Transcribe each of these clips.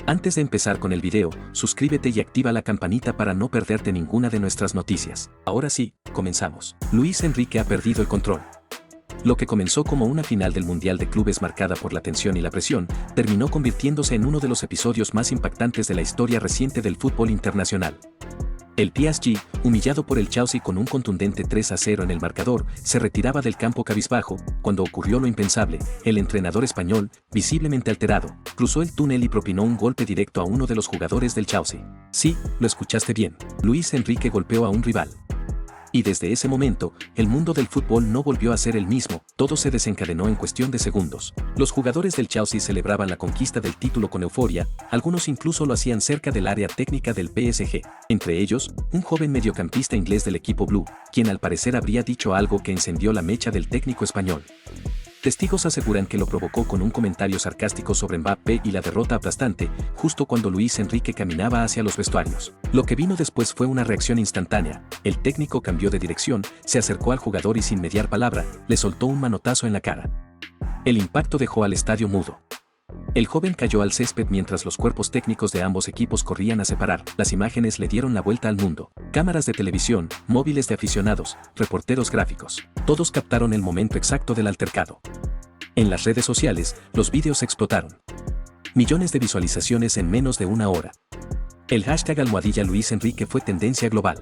Antes de empezar con el video, suscríbete y activa la campanita para no perderte ninguna de nuestras noticias. Ahora sí, comenzamos. Luis Enrique ha perdido el control. Lo que comenzó como una final del Mundial de Clubes marcada por la tensión y la presión, terminó convirtiéndose en uno de los episodios más impactantes de la historia reciente del fútbol internacional. El PSG, humillado por el Chelsea con un contundente 3-0 en el marcador, se retiraba del campo cabizbajo. Cuando ocurrió lo impensable, el entrenador español, visiblemente alterado, cruzó el túnel y propinó un golpe directo a uno de los jugadores del Chelsea. Sí, lo escuchaste bien. Luis Enrique golpeó a un rival. Y desde ese momento, el mundo del fútbol no volvió a ser el mismo, todo se desencadenó en cuestión de segundos. Los jugadores del Chelsea celebraban la conquista del título con euforia, algunos incluso lo hacían cerca del área técnica del PSG. Entre ellos, un joven mediocampista inglés del equipo Blue, quien al parecer habría dicho algo que encendió la mecha del técnico español. Testigos aseguran que lo provocó con un comentario sarcástico sobre Mbappé y la derrota aplastante, justo cuando Luis Enrique caminaba hacia los vestuarios. Lo que vino después fue una reacción instantánea. El técnico cambió de dirección, se acercó al jugador y sin mediar palabra, le soltó un manotazo en la cara. El impacto dejó al estadio mudo. El joven cayó al césped mientras los cuerpos técnicos de ambos equipos corrían a separar. Las imágenes le dieron la vuelta al mundo. Cámaras de televisión, móviles de aficionados, reporteros gráficos, todos captaron el momento exacto del altercado. En las redes sociales, los vídeos explotaron. Millones de visualizaciones en menos de una hora. El hashtag #Luis Enrique fue tendencia global.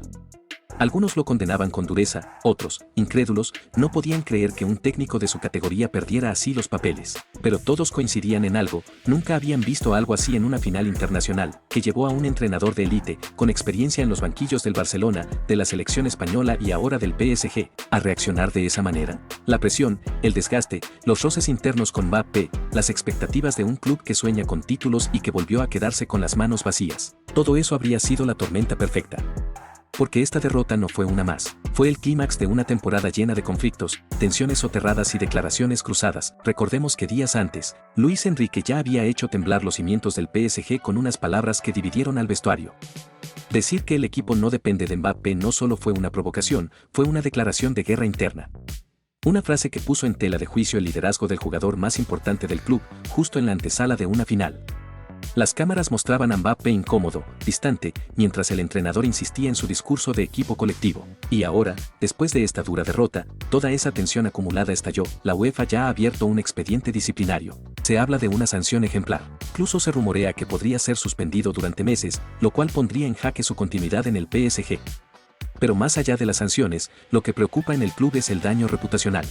Algunos lo condenaban con dureza, otros, incrédulos, no podían creer que un técnico de su categoría perdiera así los papeles. Pero todos coincidían en algo, nunca habían visto algo así en una final internacional, que llevó a un entrenador de élite, con experiencia en los banquillos del Barcelona, de la selección española y ahora del PSG, a reaccionar de esa manera. La presión, el desgaste, los roces internos con Mbappé, las expectativas de un club que sueña con títulos y que volvió a quedarse con las manos vacías. Todo eso habría sido la tormenta perfecta. Porque esta derrota no fue una más. Fue el clímax de una temporada llena de conflictos, tensiones soterradas y declaraciones cruzadas. Recordemos que días antes, Luis Enrique ya había hecho temblar los cimientos del PSG con unas palabras que dividieron al vestuario. Decir que el equipo no depende de Mbappé no solo fue una provocación, fue una declaración de guerra interna. Una frase que puso en tela de juicio el liderazgo del jugador más importante del club, justo en la antesala de una final. Las cámaras mostraban a Mbappé incómodo, distante, mientras el entrenador insistía en su discurso de equipo colectivo. Y ahora, después de esta dura derrota, toda esa tensión acumulada estalló. La UEFA ya ha abierto un expediente disciplinario. Se habla de una sanción ejemplar. Incluso se rumorea que podría ser suspendido durante meses, lo cual pondría en jaque su continuidad en el PSG. Pero más allá de las sanciones, lo que preocupa en el club es el daño reputacional.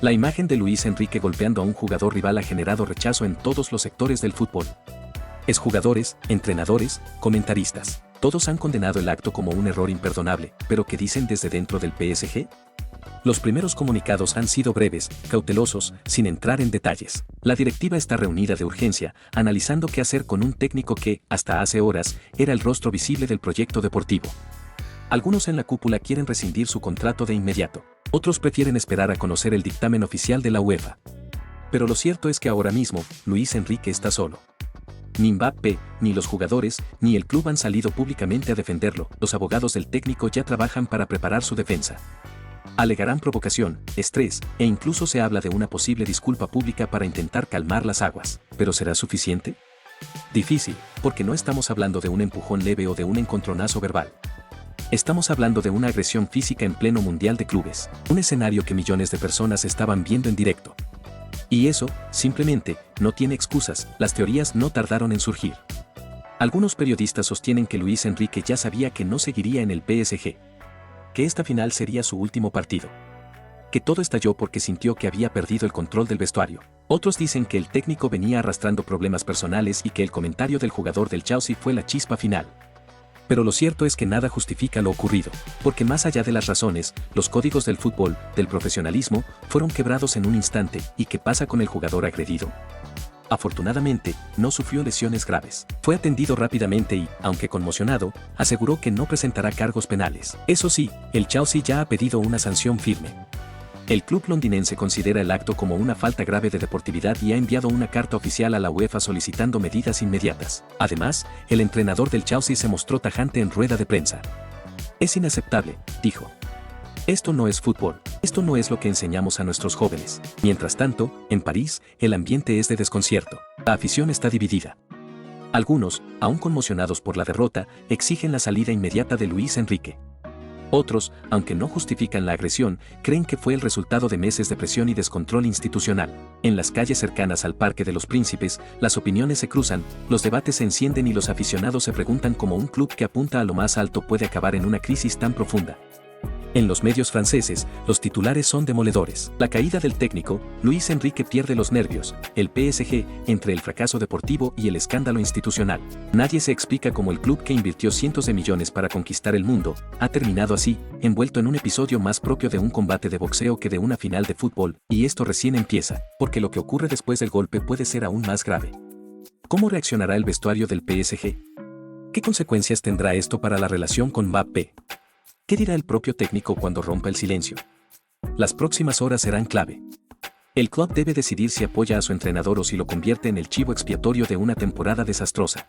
La imagen de Luis Enrique golpeando a un jugador rival ha generado rechazo en todos los sectores del fútbol. Exjugadores, entrenadores, comentaristas, todos han condenado el acto como un error imperdonable, pero ¿qué dicen desde dentro del PSG? Los primeros comunicados han sido breves, cautelosos, sin entrar en detalles. La directiva está reunida de urgencia, analizando qué hacer con un técnico que, hasta hace horas, era el rostro visible del proyecto deportivo. Algunos en la cúpula quieren rescindir su contrato de inmediato. Otros prefieren esperar a conocer el dictamen oficial de la UEFA. Pero lo cierto es que ahora mismo, Luis Enrique está solo. Ni Mbappé, ni los jugadores, ni el club han salido públicamente a defenderlo. Los abogados del técnico ya trabajan para preparar su defensa. Alegarán provocación, estrés, e incluso se habla de una posible disculpa pública para intentar calmar las aguas. ¿Pero será suficiente? Difícil, porque no estamos hablando de un empujón leve o de un encontronazo verbal. Estamos hablando de una agresión física en pleno Mundial de Clubes, un escenario que millones de personas estaban viendo en directo. Y eso, simplemente, no tiene excusas. Las teorías no tardaron en surgir. Algunos periodistas sostienen que Luis Enrique ya sabía que no seguiría en el PSG. Que esta final sería su último partido. Que todo estalló porque sintió que había perdido el control del vestuario. Otros dicen que el técnico venía arrastrando problemas personales y que el comentario del jugador del Chelsea fue la chispa final. Pero lo cierto es que nada justifica lo ocurrido, porque más allá de las razones, los códigos del fútbol, del profesionalismo, fueron quebrados en un instante. ¿Y qué pasa con el jugador agredido? Afortunadamente, no sufrió lesiones graves. Fue atendido rápidamente y, aunque conmocionado, aseguró que no presentará cargos penales. Eso sí, el Chelsea ya ha pedido una sanción firme. El club londinense considera el acto como una falta grave de deportividad y ha enviado una carta oficial a la UEFA solicitando medidas inmediatas. Además, el entrenador del Chelsea se mostró tajante en rueda de prensa. Es inaceptable, dijo. Esto no es fútbol, esto no es lo que enseñamos a nuestros jóvenes. Mientras tanto, en París, el ambiente es de desconcierto. La afición está dividida. Algunos, aún conmocionados por la derrota, exigen la salida inmediata de Luis Enrique. Otros, aunque no justifican la agresión, creen que fue el resultado de meses de presión y descontrol institucional. En las calles cercanas al Parque de los Príncipes, las opiniones se cruzan, los debates se encienden y los aficionados se preguntan cómo un club que apunta a lo más alto puede acabar en una crisis tan profunda. En los medios franceses, los titulares son demoledores. La caída del técnico, Luis Enrique pierde los nervios, el PSG, entre el fracaso deportivo y el escándalo institucional. Nadie se explica cómo el club que invirtió cientos de millones para conquistar el mundo, ha terminado así, envuelto en un episodio más propio de un combate de boxeo que de una final de fútbol, y esto recién empieza, porque lo que ocurre después del golpe puede ser aún más grave. ¿Cómo reaccionará el vestuario del PSG? ¿Qué consecuencias tendrá esto para la relación con Mbappé? ¿Qué dirá el propio técnico cuando rompa el silencio? Las próximas horas serán clave. El club debe decidir si apoya a su entrenador o si lo convierte en el chivo expiatorio de una temporada desastrosa.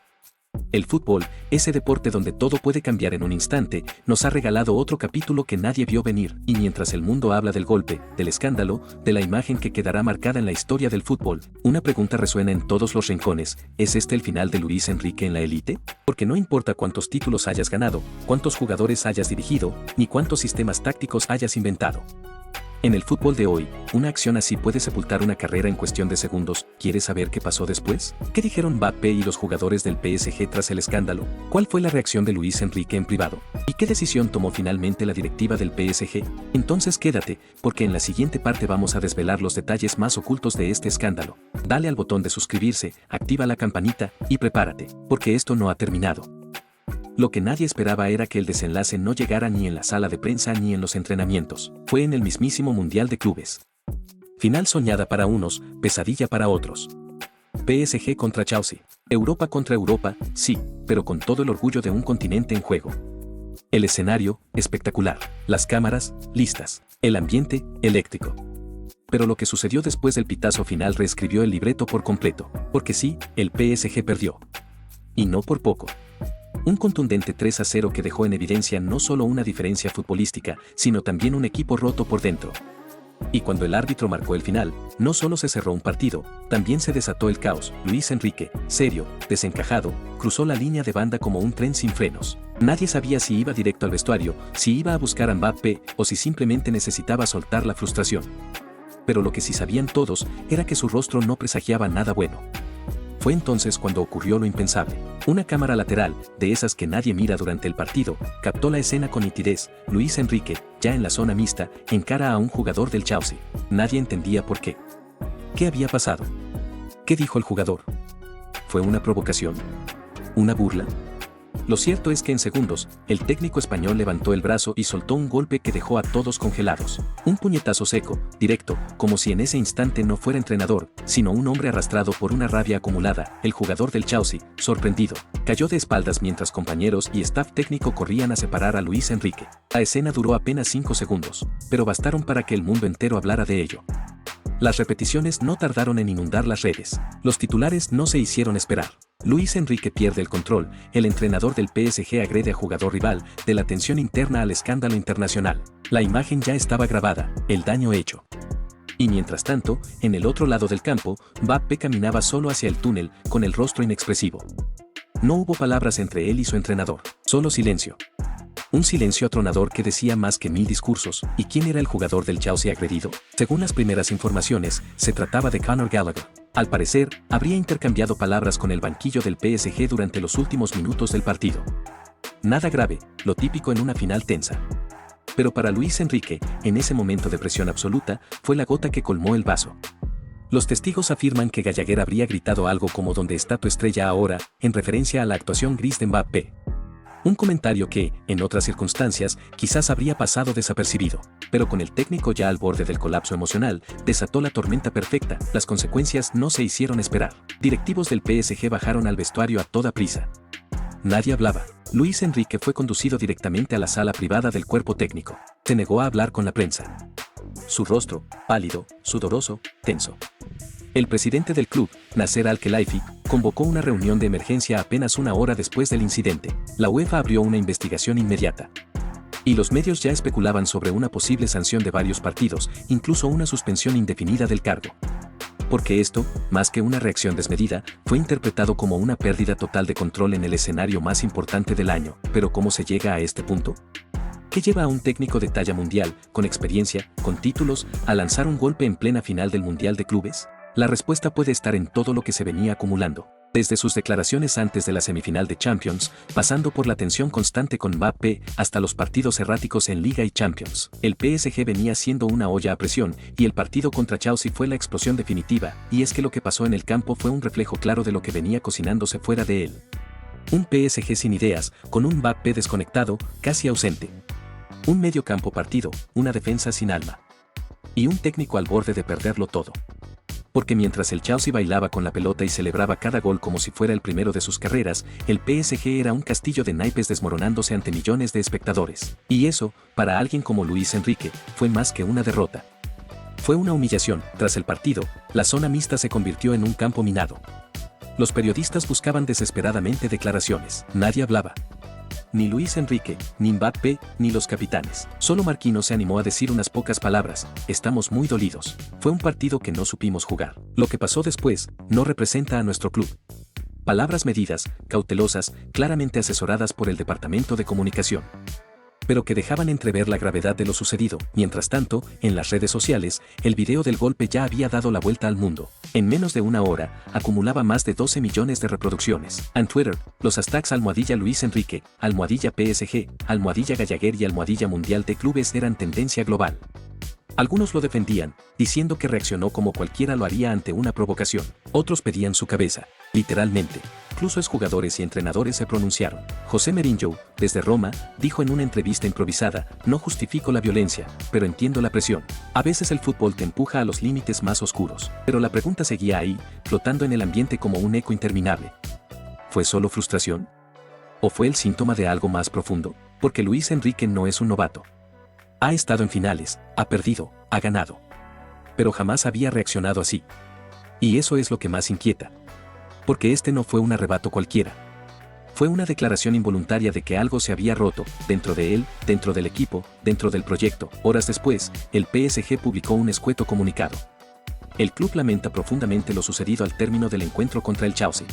El fútbol, ese deporte donde todo puede cambiar en un instante, nos ha regalado otro capítulo que nadie vio venir, y mientras el mundo habla del golpe, del escándalo, de la imagen que quedará marcada en la historia del fútbol, una pregunta resuena en todos los rincones: ¿es este el final de Luis Enrique en la élite? Porque no importa cuántos títulos hayas ganado, cuántos jugadores hayas dirigido, ni cuántos sistemas tácticos hayas inventado. En el fútbol de hoy, una acción así puede sepultar una carrera en cuestión de segundos. ¿Quieres saber qué pasó después? ¿Qué dijeron Mbappé y los jugadores del PSG tras el escándalo? ¿Cuál fue la reacción de Luis Enrique en privado? ¿Y qué decisión tomó finalmente la directiva del PSG? Entonces quédate, porque en la siguiente parte vamos a desvelar los detalles más ocultos de este escándalo. Dale al botón de suscribirse, activa la campanita y prepárate, porque esto no ha terminado. Lo que nadie esperaba era que el desenlace no llegara ni en la sala de prensa ni en los entrenamientos. Fue en el mismísimo Mundial de Clubes. Final soñada para unos, pesadilla para otros. PSG contra Chelsea. Europa contra Europa, sí, pero con todo el orgullo de un continente en juego. El escenario, espectacular. Las cámaras, listas. El ambiente, eléctrico. Pero lo que sucedió después del pitazo final reescribió el libreto por completo. Porque sí, el PSG perdió. Y no por poco. Un contundente 3-0 que dejó en evidencia no solo una diferencia futbolística, sino también un equipo roto por dentro. Y cuando el árbitro marcó el final, no solo se cerró un partido, también se desató el caos. Luis Enrique, serio, desencajado, cruzó la línea de banda como un tren sin frenos. Nadie sabía si iba directo al vestuario, si iba a buscar a Mbappé o si simplemente necesitaba soltar la frustración. Pero lo que sí sabían todos era que su rostro no presagiaba nada bueno. Fue entonces cuando ocurrió lo impensable. Una cámara lateral, de esas que nadie mira durante el partido, captó la escena con nitidez. Luis Enrique, ya en la zona mixta, encara a un jugador del Chelsea. Nadie entendía por qué. ¿Qué había pasado? ¿Qué dijo el jugador? ¿Fue una provocación? ¿Una burla? Lo cierto es que en segundos, el técnico español levantó el brazo y soltó un golpe que dejó a todos congelados. Un puñetazo seco, directo, como si en ese instante no fuera entrenador, sino un hombre arrastrado por una rabia acumulada. El jugador del Chelsea, sorprendido, cayó de espaldas mientras compañeros y staff técnico corrían a separar a Luis Enrique. La escena duró apenas 5 segundos, pero bastaron para que el mundo entero hablara de ello. Las repeticiones no tardaron en inundar las redes. Los titulares no se hicieron esperar. Luis Enrique pierde el control, el entrenador del PSG agrede a jugador rival, de la tensión interna al escándalo internacional. La imagen ya estaba grabada, el daño hecho. Y mientras tanto, en el otro lado del campo, Mbappé caminaba solo hacia el túnel, con el rostro inexpresivo. No hubo palabras entre él y su entrenador, solo silencio. Un silencio atronador que decía más que 1000 discursos. ¿Y quién era el jugador del Chelsea agredido? Según las primeras informaciones, se trataba de Conor Gallagher. Al parecer, habría intercambiado palabras con el banquillo del PSG durante los últimos minutos del partido. Nada grave, lo típico en una final tensa. Pero para Luis Enrique, en ese momento de presión absoluta, fue la gota que colmó el vaso. Los testigos afirman que Gallagher habría gritado algo como «¿Dónde está tu estrella ahora?», en referencia a la actuación gris de Mbappé. Un comentario que, en otras circunstancias, quizás habría pasado desapercibido, pero con el técnico ya al borde del colapso emocional, desató la tormenta perfecta. Las consecuencias no se hicieron esperar. Directivos del PSG bajaron al vestuario a toda prisa. Nadie hablaba. Luis Enrique fue conducido directamente a la sala privada del cuerpo técnico. Se negó a hablar con la prensa. Su rostro, pálido, sudoroso, tenso. El presidente del club, Nasser Al-Khelaifi, convocó una reunión de emergencia apenas una hora después del incidente. La UEFA abrió una investigación inmediata. Y los medios ya especulaban sobre una posible sanción de varios partidos, incluso una suspensión indefinida del cargo. Porque esto, más que una reacción desmedida, fue interpretado como una pérdida total de control en el escenario más importante del año. Pero ¿cómo se llega a este punto? ¿Qué lleva a un técnico de talla mundial, con experiencia, con títulos, a lanzar un golpe en plena final del Mundial de Clubes? La respuesta puede estar en todo lo que se venía acumulando. Desde sus declaraciones antes de la semifinal de Champions, pasando por la tensión constante con Mbappé, hasta los partidos erráticos en Liga y Champions. El PSG venía siendo una olla a presión, y el partido contra Chelsea fue la explosión definitiva, y es que lo que pasó en el campo fue un reflejo claro de lo que venía cocinándose fuera de él. Un PSG sin ideas, con un Mbappé desconectado, casi ausente. Un medio campo partido, una defensa sin alma. Y un técnico al borde de perderlo todo. Porque mientras el Chelsea bailaba con la pelota y celebraba cada gol como si fuera el primero de sus carreras, el PSG era un castillo de naipes desmoronándose ante millones de espectadores. Y eso, para alguien como Luis Enrique, fue más que una derrota. Fue una humillación. Tras el partido, la zona mixta se convirtió en un campo minado. Los periodistas buscaban desesperadamente declaraciones. Nadie hablaba. Ni Luis Enrique, ni Mbappé, ni los capitanes. Solo Marquinhos se animó a decir unas pocas palabras: estamos muy dolidos. Fue un partido que no supimos jugar. Lo que pasó después no representa a nuestro club. Palabras medidas, cautelosas, claramente asesoradas por el departamento de comunicación. Pero que dejaban entrever la gravedad de lo sucedido. Mientras tanto, en las redes sociales, el video del golpe ya había dado la vuelta al mundo. En menos de una hora, acumulaba más de 12 millones de reproducciones. En Twitter, los hashtags #Luis Enrique, #PSG, #Gallagher y #Mundial de Clubes eran tendencia global. Algunos lo defendían, diciendo que reaccionó como cualquiera lo haría ante una provocación. Otros pedían su cabeza, literalmente. Incluso exjugadores y entrenadores se pronunciaron. José Mourinho, desde Roma, dijo en una entrevista improvisada: no justifico la violencia, pero entiendo la presión. A veces el fútbol te empuja a los límites más oscuros. Pero la pregunta seguía ahí, flotando en el ambiente como un eco interminable. ¿Fue solo frustración? ¿O fue el síntoma de algo más profundo? Porque Luis Enrique no es un novato. Ha estado en finales, ha perdido, ha ganado. Pero jamás había reaccionado así. Y eso es lo que más inquieta. Porque este no fue un arrebato cualquiera. Fue una declaración involuntaria de que algo se había roto, dentro de él, dentro del equipo, dentro del proyecto. Horas después, el PSG publicó un escueto comunicado. El club lamenta profundamente lo sucedido al término del encuentro contra el Chelsea.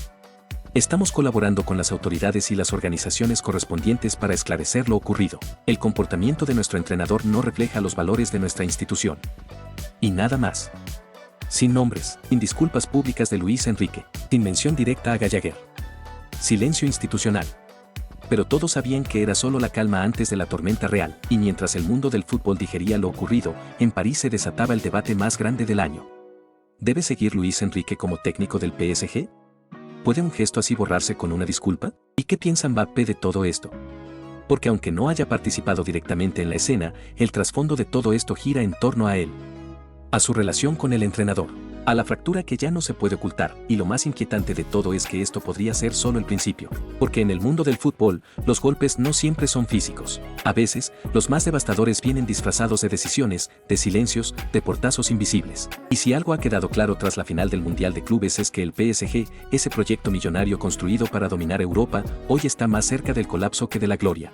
Estamos colaborando con las autoridades y las organizaciones correspondientes para esclarecer lo ocurrido. El comportamiento de nuestro entrenador no refleja los valores de nuestra institución. Y nada más. Sin nombres, sin disculpas públicas de Luis Enrique, sin mención directa a Gallagher. Silencio institucional. Pero todos sabían que era solo la calma antes de la tormenta real, y mientras el mundo del fútbol digería lo ocurrido, en París se desataba el debate más grande del año. ¿Debe seguir Luis Enrique como técnico del PSG? ¿Puede un gesto así borrarse con una disculpa? ¿Y qué piensa Mbappé de todo esto? Porque aunque no haya participado directamente en la escena, el trasfondo de todo esto gira en torno a él. A su relación con el entrenador. A la fractura que ya no se puede ocultar, y lo más inquietante de todo es que esto podría ser solo el principio. Porque en el mundo del fútbol, los golpes no siempre son físicos. A veces, los más devastadores vienen disfrazados de decisiones, de silencios, de portazos invisibles. Y si algo ha quedado claro tras la final del Mundial de Clubes es que el PSG, ese proyecto millonario construido para dominar Europa, hoy está más cerca del colapso que de la gloria.